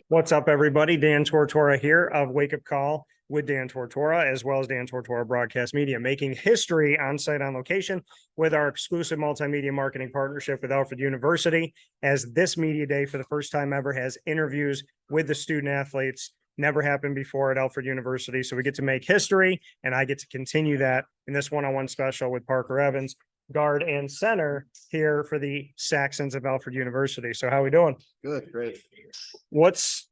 What's up, everybody? Dan Tortora here of Wake Up Call with Dan Tortora, as well as Dan Tortora Broadcast Media, making history on site on location with our exclusive multimedia marketing partnership with Alfred University, as this media day for the first time ever has interviews with the student athletes. Never happened before at Alfred University. So we get to make history, and I get to continue that in this one-on-one special with Parker Evans, guard and center here for the Saxons of Alfred University. So how are we doing? Good, great. What's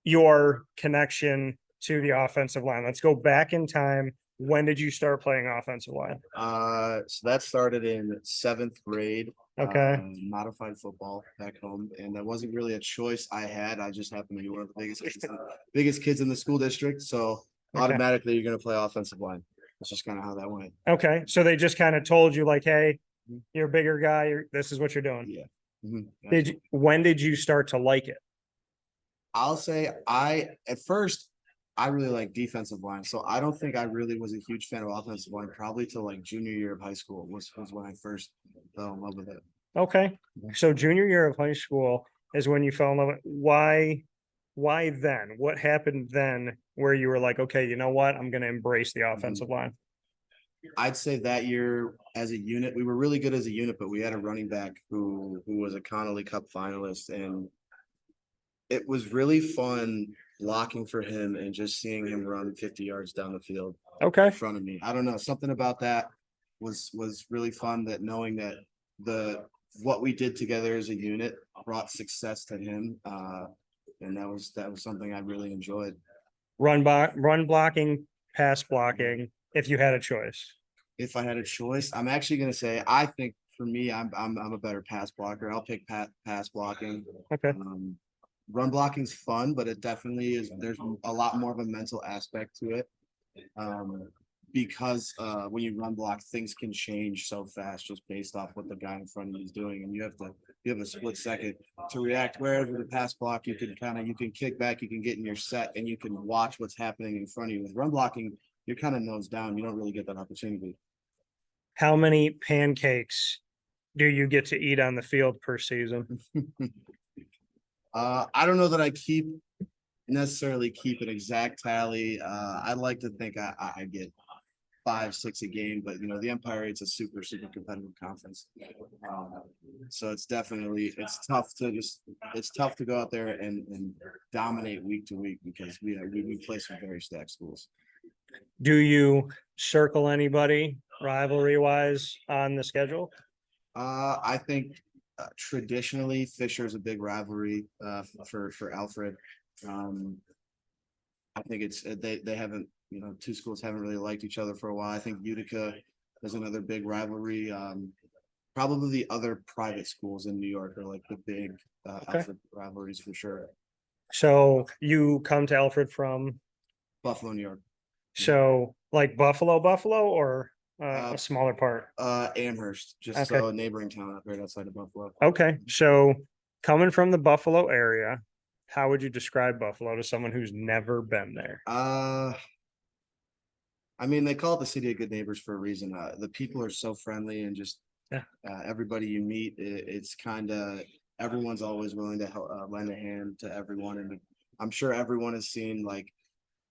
your connection to the offensive line? Let's go back in time. When did you start playing offensive line? So that started in seventh grade. Okay. Modified football back home, and that wasn't really a choice I had. I just happened to be one of the biggest kids in the school district. So automatically, you're going to play offensive line. That's just kind of how that went. Okay, so they just kind of told you, like, "Hey, you're a bigger guy. This is what you're doing." Yeah. When did you start to like it? I'll say at first I really like defensive line, so I don't think I really was a huge fan of offensive line. Probably till like junior year of high school was when I first fell in love with it. Okay, so junior year of high school is when you fell in love with. Why then? What happened then where you were like, okay, you know what? I'm going to embrace the offensive line. I'd say that year as a unit, we were really good as a unit, but we had a running back who was a Connolly Cup finalist, and it was really fun blocking for him and just seeing him run 50 yards down the field Okay. in front of me. I don't know, something about that was really fun, that knowing that what we did together as a unit brought success to him. And that was something I really enjoyed. Run blocking, pass blocking, if you had a choice. If I had a choice, I'm actually going to say, I think for me, I'm a better pass blocker. I'll pick pass blocking. Okay. Run blocking's fun, but it definitely is. There's a lot more of a mental aspect to it. Because when you run block, things can change so fast just based off what the guy in front of you is doing, and you have a split second to react. Whereas with the pass block, you can kick back, you can get in your set, and you can watch what's happening in front of you. With run blocking, you're kind of nose down. You don't really get that opportunity. How many pancakes do you get to eat on the field per season? I don't know that I necessarily keep an exact tally. I'd like to think I get 5, 6 a game, but the Empire, it's a super competitive conference. So it's tough to go out there and dominate week to week, because we play some very stacked schools. Do you circle anybody rivalry wise on the schedule? I think traditionally Fisher's a big rivalry for Alfred. I think it's they haven't, two schools haven't really liked each other for a while. I think Utica is another big rivalry. Probably the other private schools in New York are like the big Alfred rivalries for sure. So you come to Alfred from Buffalo, New York. So like Buffalo, or a smaller part? Amherst, just a neighboring town right outside of Buffalo. Okay, so coming from the Buffalo area, how would you describe Buffalo to someone who's never been there? I mean, they call it the city of good neighbors for a reason. The people are so friendly, and just everybody you meet, it's kind of, everyone's always willing to help, lend a hand to everyone. And I'm sure everyone has seen, like,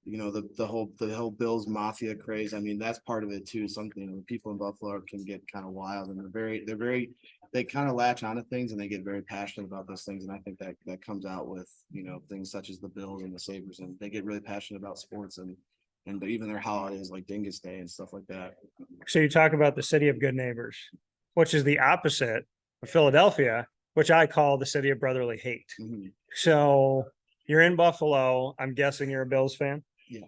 the whole Bills Mafia craze. I mean, that's part of it too. Something people in Buffalo can get kind of wild, and they kind of latch onto things, and they get very passionate about those things. And I think that comes out with, things such as the Bills and the Sabres, and they get really passionate about sports and even their holidays like Dingus Day and stuff like that. So you talk about the city of good neighbors, which is the opposite of Philadelphia, which I call the city of brotherly hate. Mm-hmm. So you're in Buffalo. I'm guessing you're a Bills fan. Yeah.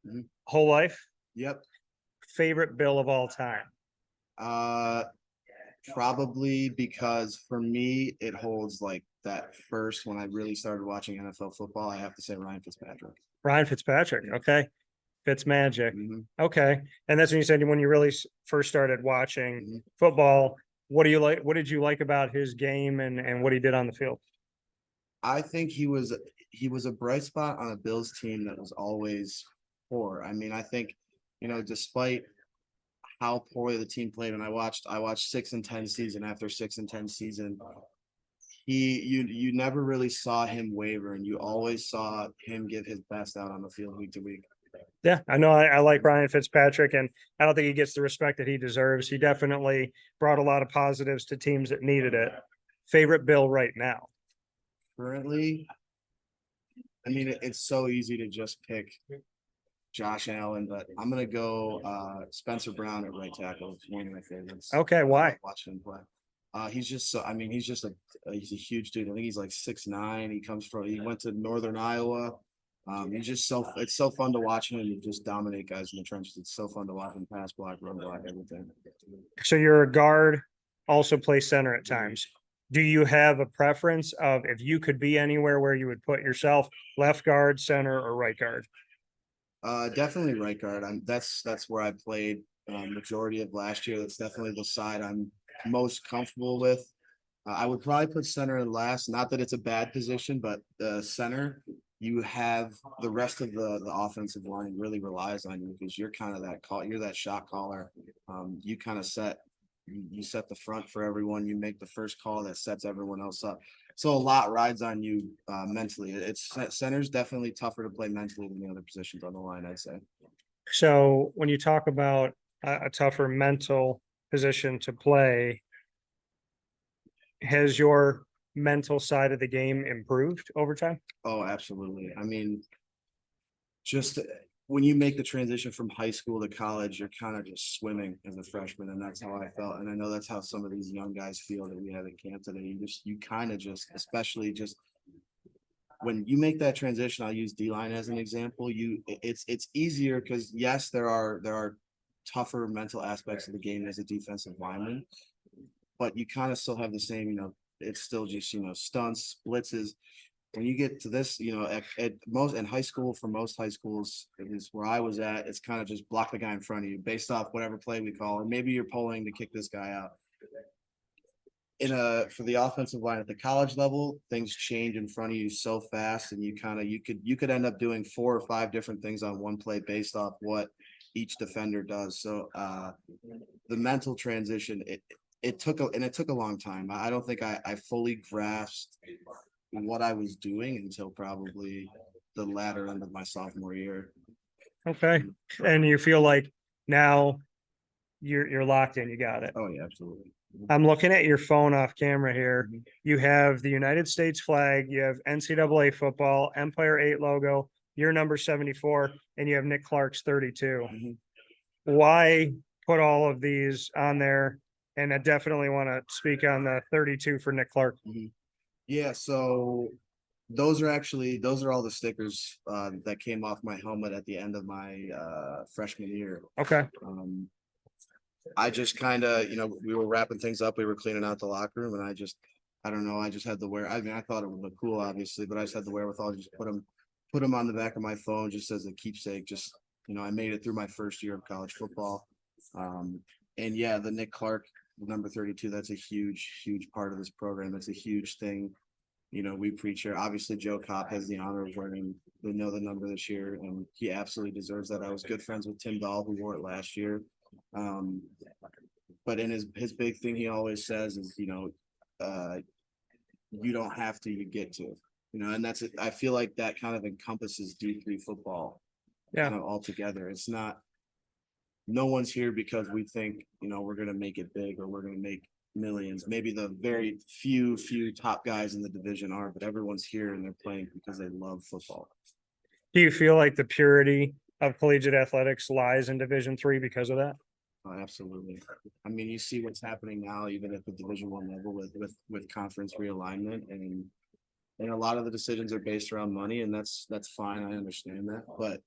Mm-hmm. Whole life? Yep. Favorite Bill of all time? Probably, because for me, it holds like that first, when I really started watching NFL football, I have to say Ryan Fitzpatrick. Ryan Fitzpatrick. Yeah. Okay. Fitzmagic. Mm-hmm. Okay. And that's when you said when you really first started watching football. What do you like? What did you like about his game and what he did on the field? I think he was a bright spot on a Bills team that was always poor. I mean, I think, despite how poorly the team played, and I watched 6-10 season after 6-10 season, you never really saw him waver, and you always saw him give his best out on the field week to week. Yeah, I know. I like Ryan Fitzpatrick, and I don't think he gets the respect that he deserves. He definitely brought a lot of positives to teams that needed it. Favorite Bill right now? Currently, I mean, it's so easy to just pick Josh Allen, but I'm gonna go Spencer Brown at right tackle. It's one of my favorites. Okay, why? Watching him play. He's just so. I mean, he's just he's a huge dude. I think he's like 6'9". He went to Northern Iowa. He's just so. It's so fun to watch him just dominate guys in the trenches. It's so fun to watch him pass block, run block, everything. So you're a guard, also play center at times. Do you have a preference of if you could be anywhere where you would put yourself, left guard, center, or right guard? Definitely right guard. That's where I played majority of last year. That's definitely the side I'm most comfortable with. I would probably put center in last. Not that it's a bad position, but center, you have the rest of the offensive line really relies on you because you're kind of that call. You're that shot caller. You kind of set the front for everyone. You make the first call that sets everyone else up. So a lot rides on you mentally. It's center's definitely tougher to play mentally than the other positions on the line, I'd say. So when you talk about a tougher mental position to play, has your mental side of the game improved over time? Oh, absolutely. I mean, just when you make the transition from high school to college, you're kind of just swimming as a freshman, and that's how I felt. And I know that's how some of these young guys feel that we have at camp today. You kind of just, especially just when you make that transition, I'll use D-line as an example. It's easier because yes, there are tougher mental aspects of the game as a defensive lineman, but you kind of still have the same, it's still just, stunts, blitzes. When you get to this, at most in high school, for most high schools, at least where I was at, it's kind of just block the guy in front of you based off whatever play we call, or maybe you're pulling to kick this guy out. For the offensive line at the college level, things change in front of you so fast, and you could end up doing 4 or 5 different things on one play based off what each defender does. So the mental transition, it took a long time. I don't think I fully grasped what I was doing until probably the latter end of my sophomore year. Okay. And you feel like now you're locked in, you got it. Oh yeah, absolutely. I'm looking at your phone off camera here. You have the United States flag, you have NCAA football, Empire 8 logo, your number 74, and you have Nick Clark's 32. Why put all of these on there? And I definitely want to speak on the 32 for Nick Clark. Yeah, so those are all the stickers that came off my helmet at the end of my freshman year. Okay. I just kind of, we were wrapping things up. We were cleaning out the locker room, and I don't know. I just had to wear. I mean, I thought it would look cool, obviously, but I just had the wherewithal to just put them on the back of my phone, just as a keepsake. Just, I made it through my first year of college football, and yeah, the Nick Clark number 32. That's a huge, huge part of this program. It's a huge thing. We preach here. Obviously, Joe Kopp has the honor of wearing the number this year, and he absolutely deserves that. I was good friends with Tim Dahl, who wore it last year. But in his big thing, he always says is, you don't have to, you get to, and that's it. I feel like that kind of encompasses D3 football. Yeah. Altogether. It's not, no one's here because we think, we're going to make it big or we're going to make millions. Maybe the very few top guys in the division are, but everyone's here and they're playing because they love football. Do you feel like the purity of collegiate athletics lies in Division III because of that? Oh, absolutely. I mean, you see what's happening now, even at the Division I level with conference realignment, and a lot of the decisions are based around money, and that's fine. I understand that, but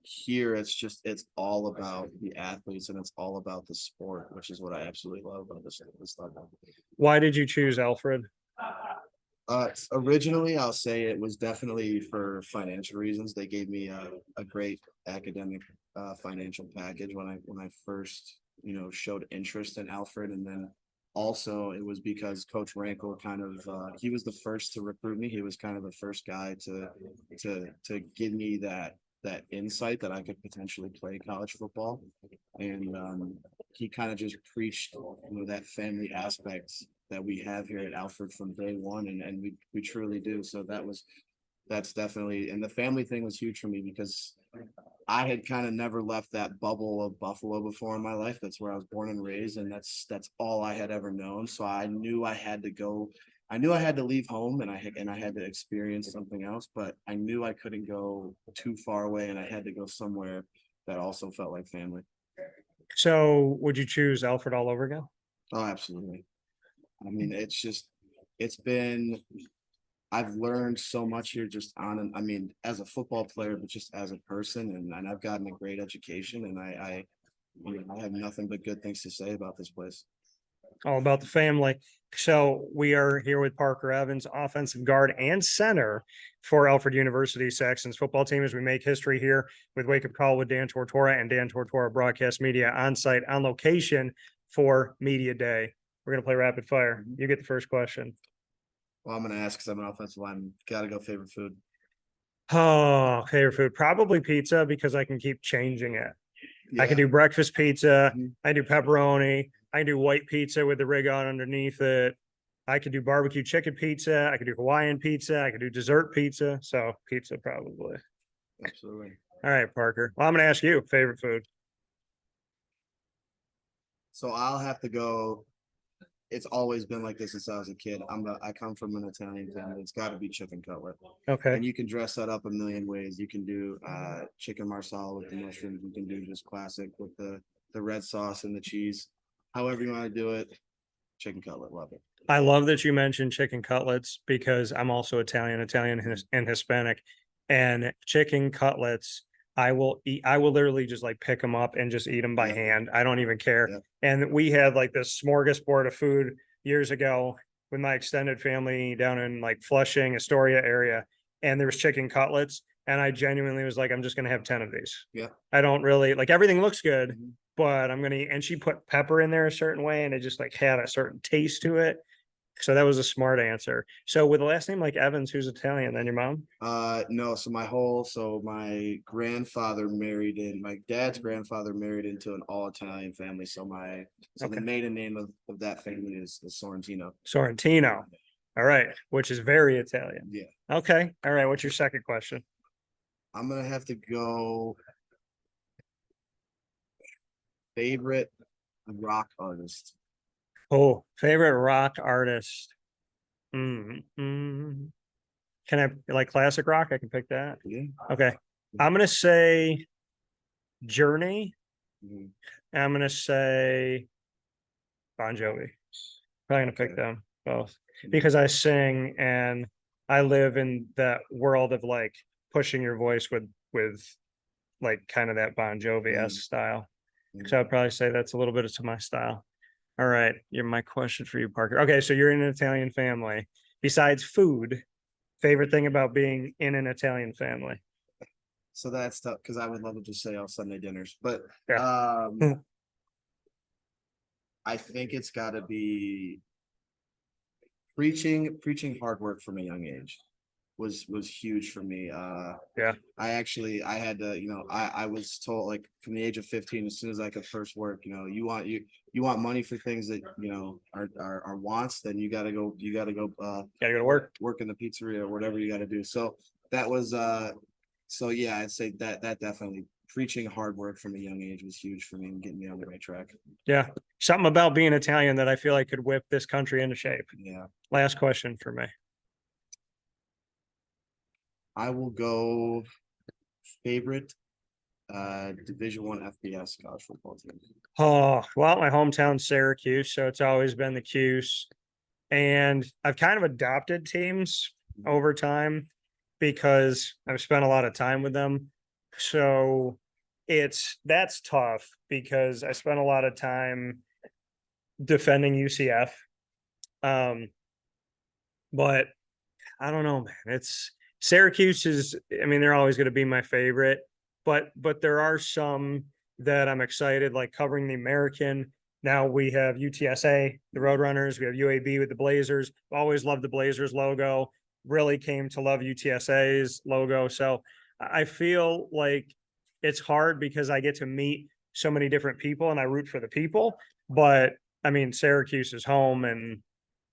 here it's all about the athletes and it's all about the sport, which is what I absolutely love about this level. Why did you choose Alfred? Originally, I'll say it was definitely for financial reasons. They gave me a great academic financial package when I first showed interest in Alfred, and then also it was because Coach Rankle kind of he was the first to recruit me. He was kind of the first guy to give me that insight that I could potentially play college football, and he kind of just preached that family aspect that we have here at Alfred from day one, and we truly do. So that's definitely, and the family thing was huge for me because I had kind of never left that bubble of Buffalo before in my life. That's where I was born and raised, and that's all I had ever known. So I knew I had to go. I knew I had to leave home, and I had to experience something else. But I knew I couldn't go too far away, and I had to go somewhere that also felt like family. So would you choose Alfred all over again? Oh, absolutely. I mean, it's been. I've learned so much here just I mean, as a football player, but just as a person, and I've gotten a great education, and I have nothing but good things to say about this place. All about the family. So we are here with Parker Evans, offensive guard and center for Alfred University Saxons football team as we make history here with Wake Up Call with Dan Tortora and Dan Tortora Broadcast Media on site on location for Media Day. We're going to play rapid fire. You get the first question. Well, I'm going to ask because I'm an offensive lineman. Got to go favorite food. Oh, favorite food. Probably pizza because I can keep changing it. Yeah. I can do breakfast pizza. Mhm. I do pepperoni. I can do white pizza with the rig on underneath it. I could do barbecue chicken pizza. I could do Hawaiian pizza. I could do dessert pizza. So pizza probably. Absolutely. All right, Parker. Well, I'm going to ask you favorite food. So I'll have to go. It's always been like this since I was a kid. I come from an Italian family. It's got to be chicken cutlet. Okay. And you can dress that up a million ways. You can do chicken marsala with the mushrooms. You can do just classic with the red sauce and the cheese. However you want to do it, chicken cutlet, love it. I love that you mentioned chicken cutlets because I'm also Italian and Hispanic, and chicken cutlets. I will eat. I will literally just like pick them up and just eat them by hand. I don't even care. Yeah. And we had like this smorgasbord of food years ago with my extended family down in like Flushing, Astoria area, and there was chicken cutlets. And I genuinely was like, I'm just gonna have 10 of these. Yeah. I don't really like everything looks good, Mhm. but I'm gonna eat. And she put pepper in there a certain way, and it just like had a certain taste to it. So that was a smart answer. So with a last name like Evans, who's Italian, then your mom? No, so my grandfather married in my dad's grandfather married into an all Italian family. So the Okay. maiden name of that family is Sorrentino. Sorrentino. All right, which is very Italian. Yeah. Okay. All right. What's your second question? I'm gonna have to go favorite rock artist. Oh, favorite rock artist. Can I like classic rock? I can pick that. Yeah. Okay. I'm gonna say Journey. Mhm. And I'm gonna say Bon Jovi. Probably gonna pick Okay. them both because I sing and I live in that world of like pushing your voice with like kind of that Bon Jovi-esque style. So I'd probably say that's a little bit of my style. All right, you're my question for you, Parker. Okay, so you're in an Italian family. Besides food, favorite thing about being in an Italian family? So that's tough because I would love to just say all Sunday dinners, but Yeah. I think it's got to be preaching hard work from a young age was huge for me. Yeah. I had to, I was told like from the age of 15, as soon as I could first work, you want money for things that, are wants, then you gotta go, Gotta go to work. work in the pizzeria or whatever you gotta do. So that was, so yeah, I'd say that definitely preaching hard work from a young age was huge for me and getting me on the right track. Yeah. Something about being Italian that I feel like could whip this country into shape. Yeah. Last question for me. I will go favorite Division One FBS college football team. Oh, well, my hometown's Syracuse, so it's always been the Cuse. And I've kind of adopted teams over time because I've spent a lot of time with them. So that's tough because I spent a lot of time defending UCF. But I don't know, man. It's Syracuse is, I mean, they're always going to be my favorite, but there are some that I'm excited, like covering the American. Now we have UTSA, the Roadrunners. We have UAB with the Blazers. Always loved the Blazers logo. Really came to love UTSA's logo. So I feel like it's hard because I get to meet so many different people and I root for the people. But I mean, Syracuse is home and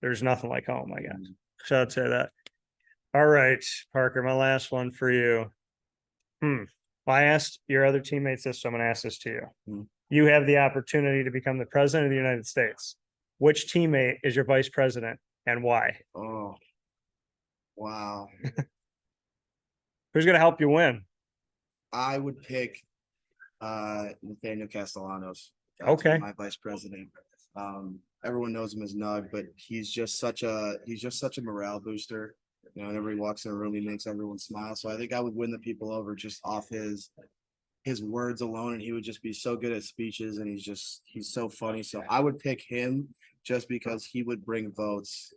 there's nothing like home, I guess. So I'd say that. All right, Parker, my last one for you. Well, I asked your other teammates this, so I'm gonna ask this to you. You have the opportunity to become the president of the United States. Which teammate is your vice president and why? Oh, wow. Who's gonna help you win? I would pick Nathaniel Castellanos. To Okay. be my vice president. Everyone knows him as Nug, but he's just such a morale booster. You know, whenever he walks in a room, he makes everyone smile. So I think I would win the people over just off his words alone, and he would just be so good at speeches, and he's so funny. So I would pick him just because he would bring votes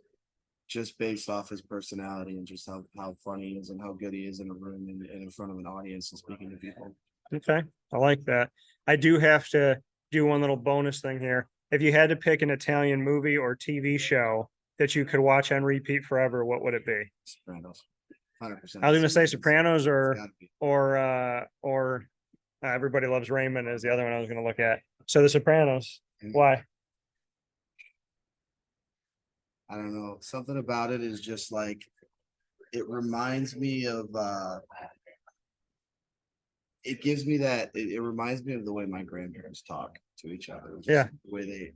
just based off his personality and just how funny he is and how good he is in a room and in front of an audience and speaking to people. Okay, I like that. I do have to do one little bonus thing here. If you had to pick an Italian movie or TV show that you could watch on repeat forever, what would it be? Sopranos. 100%. I was gonna say Sopranos It's gotta be. or Everybody Loves Raymond is the other one I was gonna look at. So The Sopranos. Why? I don't know. Something about it is just like it reminds me of it gives me that it reminds me of the way my grandparents talk to each other. Just Yeah. The way they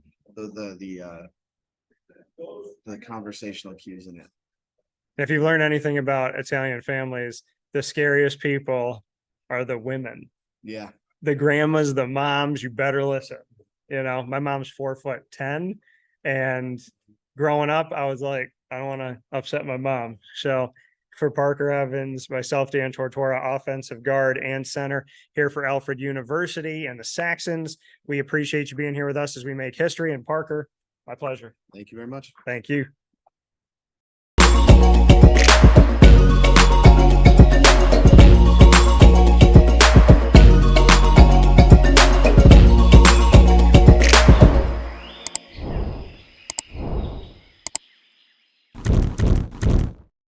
the conversational cues in it. If you've learned anything about Italian families, the scariest people are the women. Yeah. The grandmas, the moms, you better listen. You know, my mom's 4'10", and growing up, I was like, I don't want to upset my mom. So for Parker Evans, myself, Dan Tortora, offensive guard and center here for Alfred University and the Saxons, we appreciate you being here with us as we make history. And Parker, my pleasure. Thank you very much. Thank you.